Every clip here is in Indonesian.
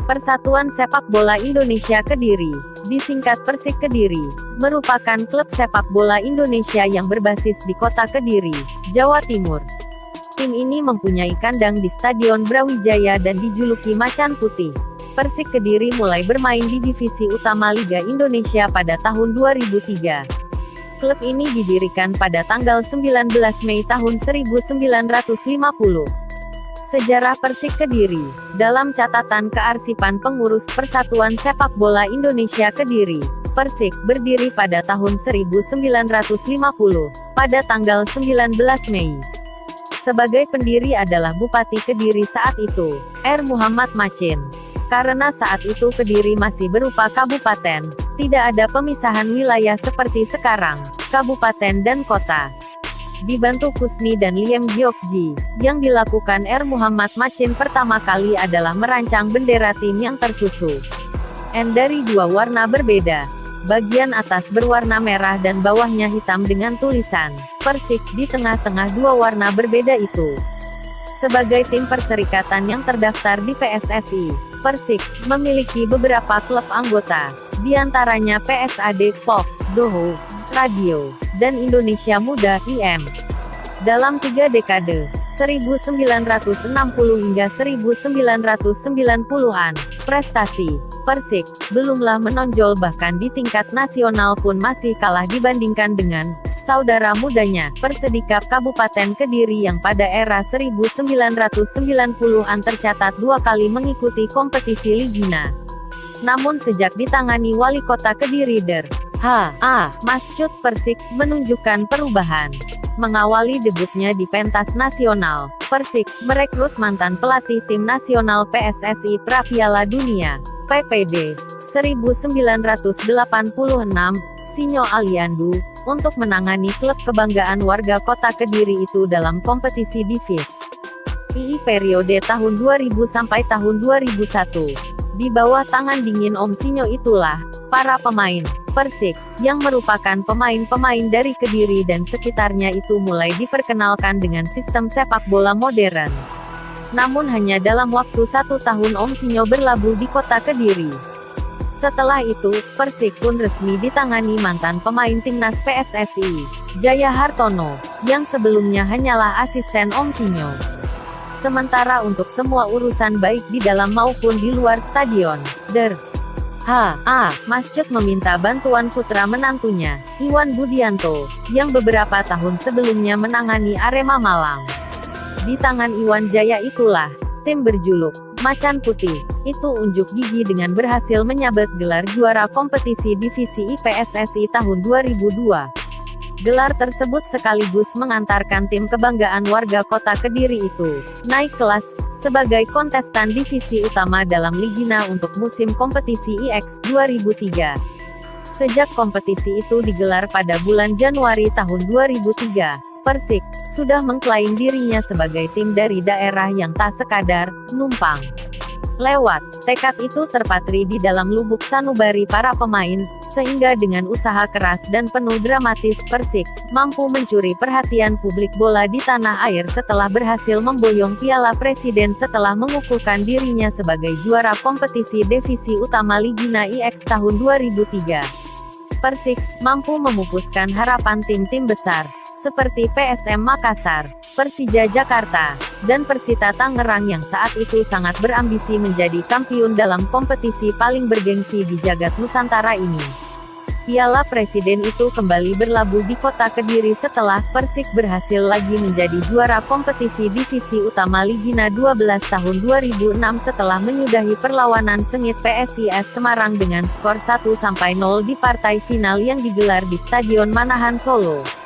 Persatuan Sepak Bola Indonesia Kediri, disingkat Persik Kediri, merupakan klub sepak bola Indonesia yang berbasis di kota Kediri, Jawa Timur. Tim ini mempunyai kandang di Stadion Brawijaya dan dijuluki Macan Putih. Persik Kediri mulai bermain di divisi utama Liga Indonesia pada tahun 2003. Klub ini didirikan pada tanggal 19 Mei tahun 1950. Sejarah Persik Kediri. Dalam catatan kearsipan pengurus Persatuan Sepak Bola Indonesia Kediri, Persik berdiri pada tahun 1950, pada tanggal 19 Mei. Sebagai pendiri adalah Bupati Kediri saat itu, R. Muhammad Macin. Karena saat itu Kediri masih berupa kabupaten, tidak ada pemisahan wilayah seperti sekarang, kabupaten dan kota. Dibantu Kusni dan Liem Gyokji, yang dilakukan R. Muhammad Macin pertama kali adalah merancang bendera tim yang tersusun dari dua warna berbeda. Bagian atas berwarna merah dan bawahnya hitam dengan tulisan Persik di tengah-tengah dua warna berbeda itu. Sebagai tim perserikatan yang terdaftar di PSSI, Persik memiliki beberapa klub anggota, di antaranya PSAD, POK, DOHO, Radio, dan Indonesia Muda, IM. Dalam 3 dekade, 1960 hingga 1990-an, prestasi Persik belumlah menonjol, bahkan di tingkat nasional pun masih kalah dibandingkan dengan saudara mudanya, Persidikap Kabupaten Kediri yang pada era 1990-an tercatat 2 kali mengikuti kompetisi Ligina. Namun sejak ditangani Wali Kota Kediri Dr. H.A. Masjud, Persik menunjukkan perubahan. Mengawali debutnya di pentas nasional, Persik merekrut mantan pelatih tim nasional PSSI Pra-Piala Dunia, PPD, 1986, Sinyo Aliandu, untuk menangani klub kebanggaan warga kota Kediri itu dalam kompetisi Divis II periode tahun 2000 sampai tahun 2001. Di bawah tangan dingin Om Sinyo itulah, para pemain Persik, yang merupakan pemain-pemain dari Kediri dan sekitarnya itu mulai diperkenalkan dengan sistem sepak bola modern. Namun hanya dalam waktu 1 tahun Om Sinyo berlabuh di kota Kediri. Setelah itu, Persik pun resmi ditangani mantan pemain timnas PSSI, Jaya Hartono, yang sebelumnya hanyalah asisten Om Sinyo. Sementara untuk semua urusan baik di dalam maupun di luar stadion, Dr. H.A. Masjud meminta bantuan putra menantunya, Iwan Budianto, yang beberapa tahun sebelumnya menangani Arema Malang. Di tangan Iwan Jaya itulah, tim berjuluk Macan Putih itu unjuk gigi dengan berhasil menyabet gelar juara kompetisi divisi I PSSI tahun 2002. Gelar tersebut sekaligus mengantarkan tim kebanggaan warga kota Kediri itu naik kelas sebagai kontestan divisi utama dalam Ligina untuk musim kompetisi IX 2003. Sejak kompetisi itu digelar pada bulan Januari tahun 2003, Persik sudah mengklaim dirinya sebagai tim dari daerah yang tak sekadar numpang lewat. Tekad itu terpatri di dalam lubuk sanubari para pemain, sehingga dengan usaha keras dan penuh dramatis, Persik mampu mencuri perhatian publik bola di tanah air setelah berhasil memboyong Piala Presiden setelah mengukuhkan dirinya sebagai juara kompetisi divisi utama Ligina IX tahun 2003. Persik mampu memupuskan harapan tim-tim besar seperti PSM Makassar, Persija Jakarta, dan Persita Tangerang yang saat itu sangat berambisi menjadi kampiun dalam kompetisi paling bergengsi di jagat Nusantara ini. Piala Presiden itu kembali berlabuh di kota Kediri setelah Persik berhasil lagi menjadi juara kompetisi divisi utama Ligina 12 tahun 2006 setelah menyudahi perlawanan sengit PSIS Semarang dengan skor 1-0 di partai final yang digelar di Stadion Manahan Solo.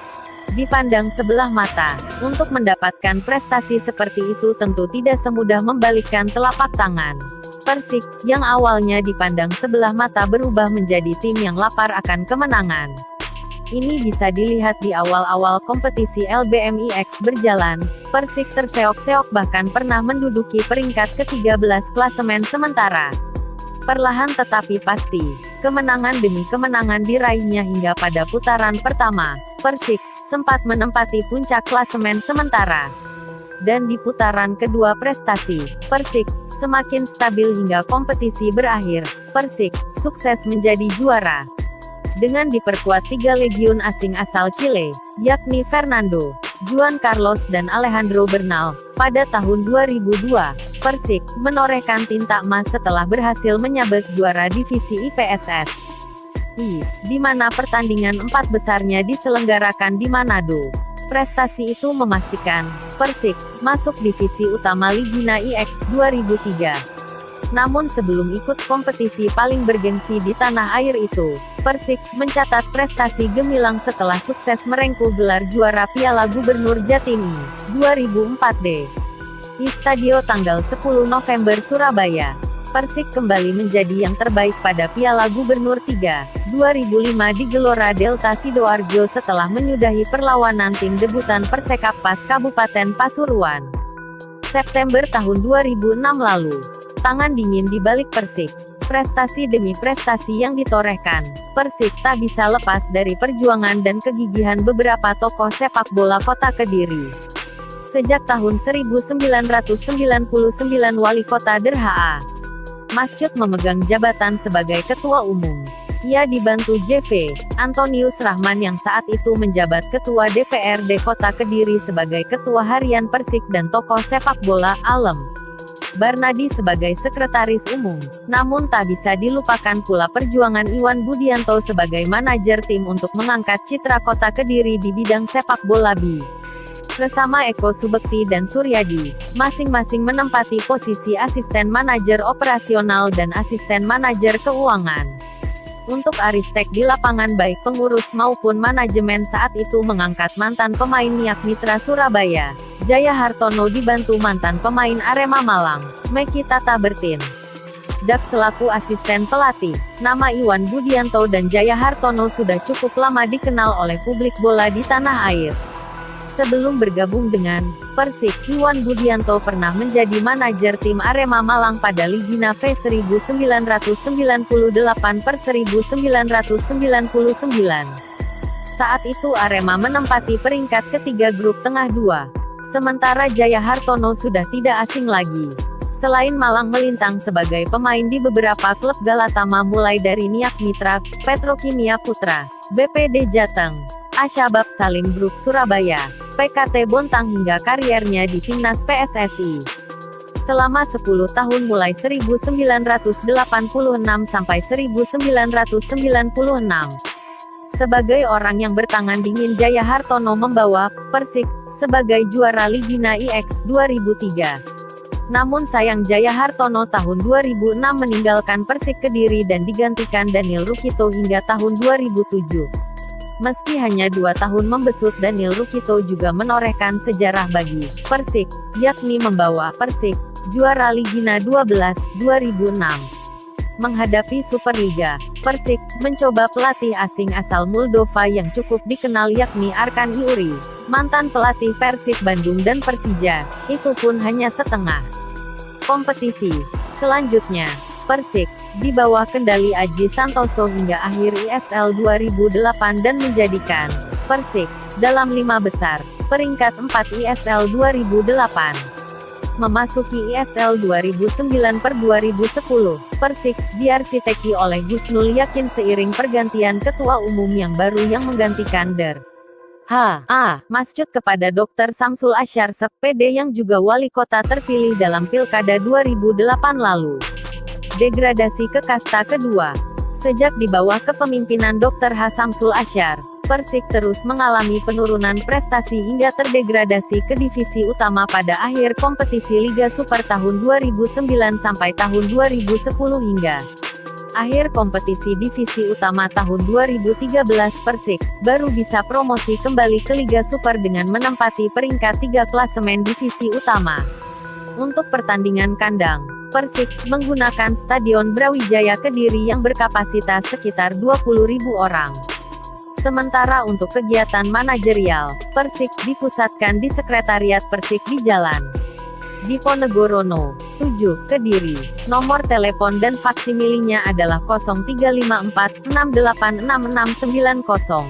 Dipandang sebelah mata, untuk mendapatkan prestasi seperti itu tentu tidak semudah membalikkan telapak tangan. Persik, yang awalnya dipandang sebelah mata berubah menjadi tim yang lapar akan kemenangan. Ini bisa dilihat di awal-awal kompetisi LBMIX berjalan, Persik terseok-seok bahkan pernah menduduki peringkat ke-13 klasemen sementara. Perlahan tetapi pasti, kemenangan demi kemenangan diraihnya hingga pada putaran pertama, Persik sempat menempati puncak klasemen sementara. Dan di putaran kedua prestasi Persik semakin stabil hingga kompetisi berakhir. Persik sukses menjadi juara dengan diperkuat 3 legiun asing asal Chile, yakni Fernando, Juan Carlos dan Alejandro Bernal. Pada tahun 2002, Persik menorehkan tinta emas setelah berhasil menyabet juara divisi IPSS, di mana pertandingan 4 besarnya diselenggarakan di Manado. Prestasi itu memastikan Persik masuk divisi utama Ligina IX 2003. Namun sebelum ikut kompetisi paling bergengsi di tanah air itu, Persik mencatat prestasi gemilang setelah sukses merengkuh gelar juara Piala Gubernur Jatim 2004 di Stadio tanggal 10 November Surabaya. Persik kembali menjadi yang terbaik pada Piala Gubernur 3, 2005 di Gelora Delta Sidoarjo setelah menyudahi perlawanan tim debutan Persekappas Kabupaten Pasuruan September tahun 2006 lalu. Tangan dingin di balik Persik. Prestasi demi prestasi yang ditorehkan, Persik tak bisa lepas dari perjuangan dan kegigihan beberapa tokoh sepak bola kota Kediri. Sejak tahun 1999 Wali Kota Derha A. Masjud memegang jabatan sebagai Ketua Umum. Ia dibantu JV Antonius Rahman yang saat itu menjabat Ketua DPRD Kota Kediri sebagai Ketua Harian Persik dan tokoh sepak bola, Alem Barnadi sebagai Sekretaris Umum. Namun tak bisa dilupakan pula perjuangan Iwan Budianto sebagai manajer tim untuk mengangkat citra Kota Kediri di bidang sepak bola bersama Eko Subekti dan Suryadi, masing-masing menempati posisi asisten manajer operasional dan asisten manajer keuangan. Untuk aristek di lapangan baik pengurus maupun manajemen saat itu mengangkat mantan pemain Niak Mitra Surabaya, Jaya Hartono dibantu mantan pemain Arema Malang, Meki Tata Bertin Dak selaku asisten pelatih. Nama Iwan Budianto dan Jaya Hartono sudah cukup lama dikenal oleh publik bola di tanah air. Sebelum bergabung dengan Persik, Iwan Budianto pernah menjadi manajer tim Arema Malang pada Ligina V 1998/1999. Saat itu Arema menempati peringkat ketiga grup tengah 2. Sementara Jaya Hartono sudah tidak asing lagi. Selain Malang melintang sebagai pemain di beberapa klub Galatama mulai dari Niak Mitra, Petrokimia Putra, BPD Jateng, Ashabab Salim Group Surabaya, PKT Bontang hingga kariernya di timnas PSSI. Selama 10 tahun mulai 1986 sampai 1996. Sebagai orang yang bertangan dingin Jaya Hartono membawa Persik sebagai juara Ligina IX 2003. Namun sayang Jaya Hartono tahun 2006 meninggalkan Persik Kediri dan digantikan Daniel Rukito hingga tahun 2007. Meski hanya 2 tahun membesut, Daniel Rukito juga menorehkan sejarah bagi Persik, yakni membawa Persik juara Ligina 12 2006. Menghadapi Superliga, Persik mencoba pelatih asing asal Moldova yang cukup dikenal yakni Arkan Iuri, mantan pelatih Persib Bandung dan Persija, itu pun hanya setengah kompetisi. Selanjutnya, Persik di bawah kendali Aji Santoso hingga akhir ISL 2008 dan menjadikan Persik dalam 5 besar, peringkat 4 ISL 2008. Memasuki ISL 2009/2010, Persik diarsiteki oleh Gusnul Yakin seiring pergantian ketua umum yang baru yang menggantikan Masjud kepada Dr. Samsul Asyar SPD yang juga wali kota terpilih dalam Pilkada 2008 lalu. Degradasi ke kasta kedua. Sejak di bawah kepemimpinan Dr. H. Samsul Asyar, Persik terus mengalami penurunan prestasi hingga terdegradasi ke divisi utama pada akhir kompetisi Liga Super tahun 2009 sampai tahun 2010 hingga akhir kompetisi divisi utama tahun 2013. Persik baru bisa promosi kembali ke Liga Super dengan menempati peringkat 3 klasemen divisi utama. Untuk pertandingan kandang, Persik menggunakan Stadion Brawijaya Kediri yang berkapasitas sekitar 20.000 orang. Sementara untuk kegiatan manajerial, Persik dipusatkan di Sekretariat Persik di Jalan Diponegoro No. 7, Kediri. Nomor telepon dan faksimilenya adalah 0354 686690.